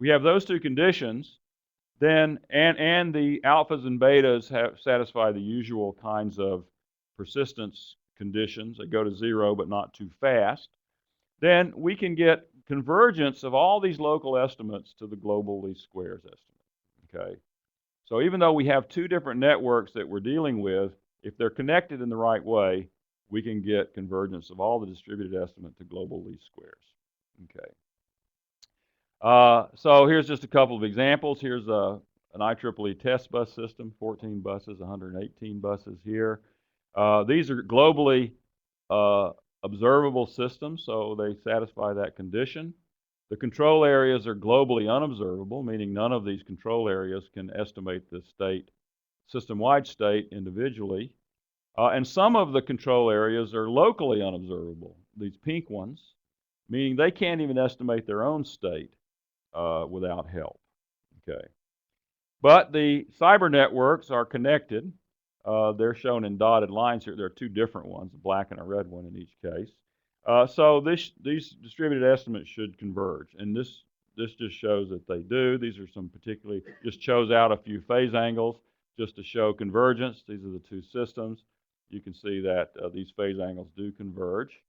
We have those two conditions, then, and the alphas and betas satisfy the usual kinds of persistence conditions. They go to 0, but not too fast. Then we can get convergence of all these local estimates to the global least squares estimate, okay? So even though we have two different networks that we're dealing with, if they're connected in the right way, we can get convergence of all the distributed estimate to global least squares. Okay. So here's just a couple of examples. Here's an IEEE test bus system, 14 buses, 118 buses here. These are globally observable systems, so they satisfy that condition. The control areas are globally unobservable, meaning none of these control areas can estimate the state, system-wide state individually. And some of the control areas are locally unobservable, these pink ones, meaning they can't even estimate their own state without help. Okay. But the cyber networks are connected. They're shown in dotted lines here. There are two different ones, a black and a red one in each case. So these distributed estimates should converge, and this just shows that they do. These are some particularly, just chose out a few phase angles just to show convergence. These are the two systems. You can see that these phase angles do converge,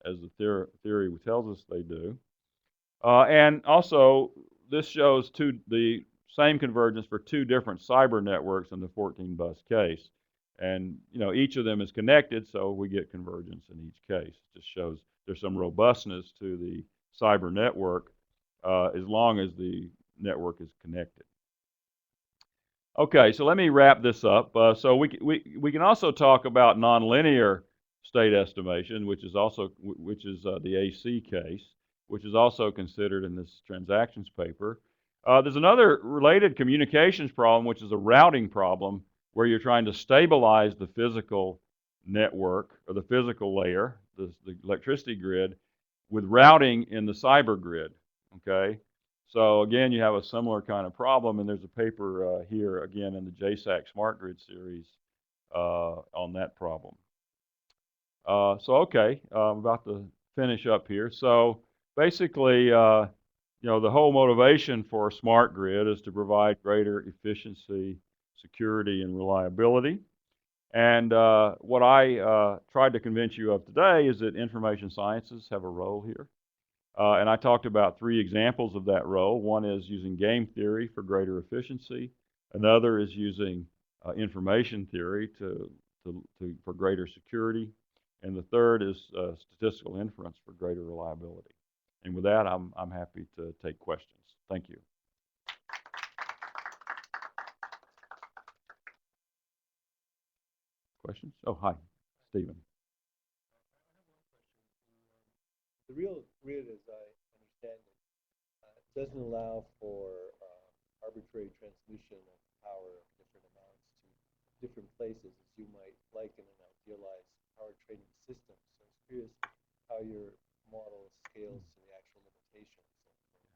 as the theory tells us they do. And also, this shows the same convergence for two different cyber networks in the 14 bus case. And each of them is connected, so we get convergence in each case. It just shows there's some robustness to the cyber network as long as the network is connected. Okay, so let me wrap this up. So we can also talk about nonlinear state estimation, which is the AC case, which is also considered in this transactions paper. There's another related communications problem, which is a routing problem, where you're trying to stabilize the physical network or the physical layer, the electricity grid, with routing in the cyber grid. Okay. So again, you have a similar kind of problem, and there's a paper here again in the JSAC Smart Grid series on that problem. Okay, I'm about to finish up here. So basically, the whole motivation for a smart grid is to provide greater efficiency, security, and reliability. And what I tried to convince you of today is that information sciences have a role here. And I talked about three examples of that role. One is using game theory for greater efficiency. Another is using information theory for greater security. And the third is statistical inference for greater reliability. And with that, I'm happy to take questions. Thank you. Questions? Oh, hi, Stephen. The real grid, as I understand it, doesn't allow for arbitrary transmission of power of different amounts to different places, as you might like in an idealized power trading system. So I was curious how your model scales to the actual limitations of the system.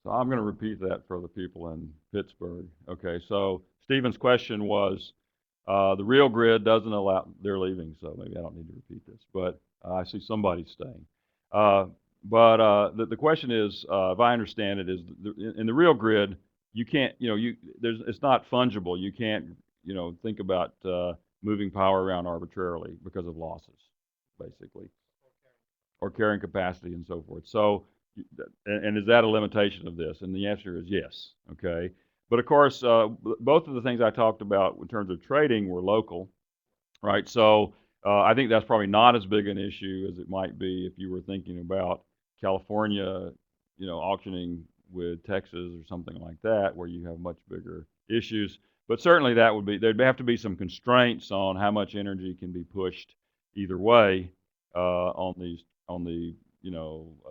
So I'm going to repeat that for the people in Pittsburgh. Okay, so Stephen's question was, the real grid doesn't allow, they're leaving, so maybe I don't need to repeat this, but I see somebody staying. The question is, if I understand it, is in the real grid, you can't, it's not fungible. You can't, think about moving power around arbitrarily because of losses, basically, or carrying capacity and so forth. So, and is that a limitation of this? And the answer is yes. Okay, but of course, both of the things I talked about in terms of trading were local, right? So I think that's probably not as big an issue as it might be if you were thinking about California, auctioning with Texas or something like that, where you have much bigger issues. But certainly there'd have to be some constraints on how much energy can be pushed either way on the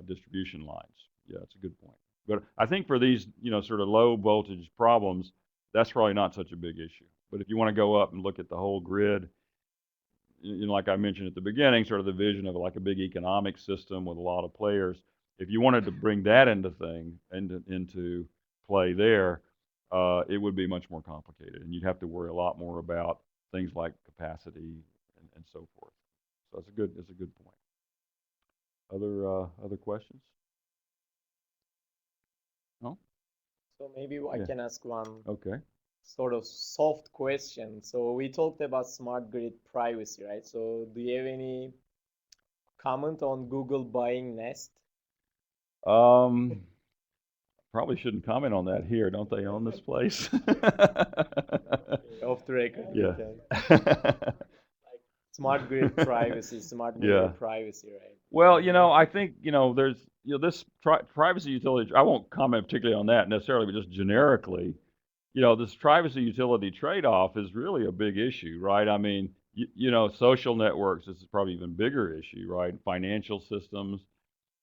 distribution lines. Yeah, that's a good point. But I think for these, sort of low voltage problems, that's probably not such a big issue. But if you want to go up and look at the whole grid, like I mentioned at the beginning, sort of the vision of like a big economic system with a lot of players. If you wanted to bring that into play there, it would be much more complicated, and you'd have to worry a lot more about things like capacity and so forth. So it's a good point. Other questions? No? So maybe I can ask one Okay. sort of soft question. So we talked about smart grid privacy, right? So do you have any comment on Google buying Nest? Probably probably shouldn't comment on that here. Don't they own this place? Off the record. Yeah. Smart grid privacy, smart meter Yeah. privacy, right? Well, I think, there's, this privacy utility, I won't comment particularly on that necessarily, but just generically, this privacy utility trade-off is really a big issue, right? I mean, social networks is probably even bigger issue, right? Financial systems,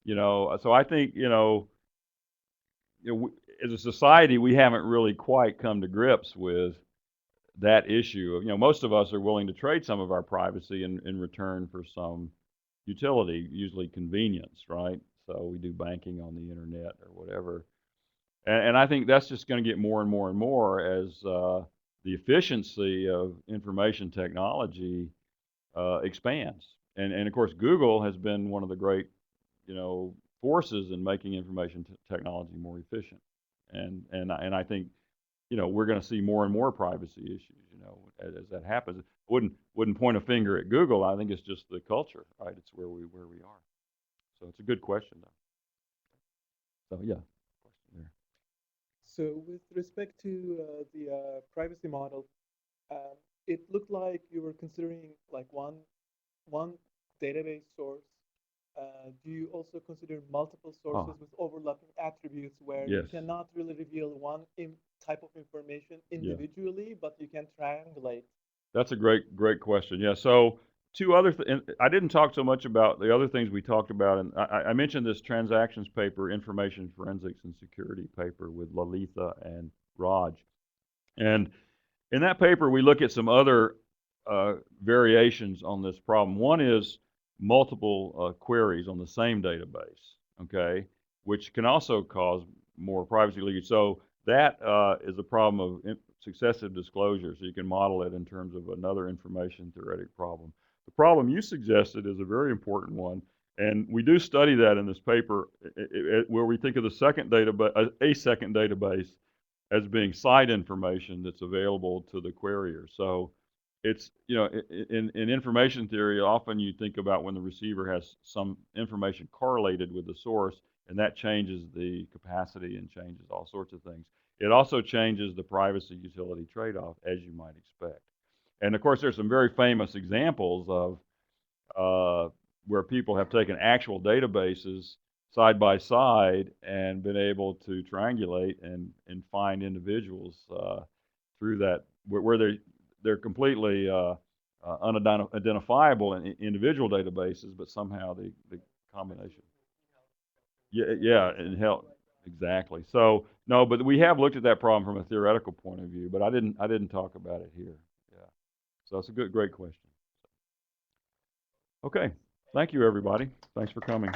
so I think, as a society, we haven't really quite come to grips with that issue. Most of us are willing to trade some of our privacy in return for some utility, usually convenience, right? So we do banking on the internet or whatever. And I think that's just going to get more and more and more as the efficiency of information technology expands. And of course, Google has been one of the great, forces in making information technology more efficient. And I think, we're going to see more and more privacy issues, as that happens. Wouldn't point a finger at Google. I think it's just the culture, right? It's where we are. So it's a good question, though. So yeah, question there. So with respect to the privacy model, it looked like you were considering like one database source. Do you also consider multiple sources with overlapping attributes where you Yes. cannot really reveal one type of information individually, but you can triangulate? That's a great question. Yeah. So two other I didn't talk so much about the other things we talked about, and I mentioned this transactions paper, information forensics and security paper with Lalitha and Raj. And in that paper, we look at some other variations on this problem. One is multiple queries on the same database, okay, which can also cause more privacy leakage. So that is a problem of successive disclosure. So you can model it in terms of another information theoretic problem. The problem you suggested is a very important one, and we do study that in this paper, where we think of the second database, a second database, as being side information that's available to the querier. So it's, in information theory, often you think about when the receiver has some information correlated with the source, and that changes the capacity and changes all sorts of things. It also changes the privacy utility trade-off, as you might expect. And of course, there's some very famous examples of where people have taken actual databases side by side and been able to triangulate and find individuals through that, where they're completely unidentifiable in individual databases, but somehow the combination. Yeah, and help. Exactly. So no, but we have looked at that problem from a theoretical point of view, but I didn't talk about it here. Yeah. So it's a great question. Okay. Thank you, everybody. Thanks for coming.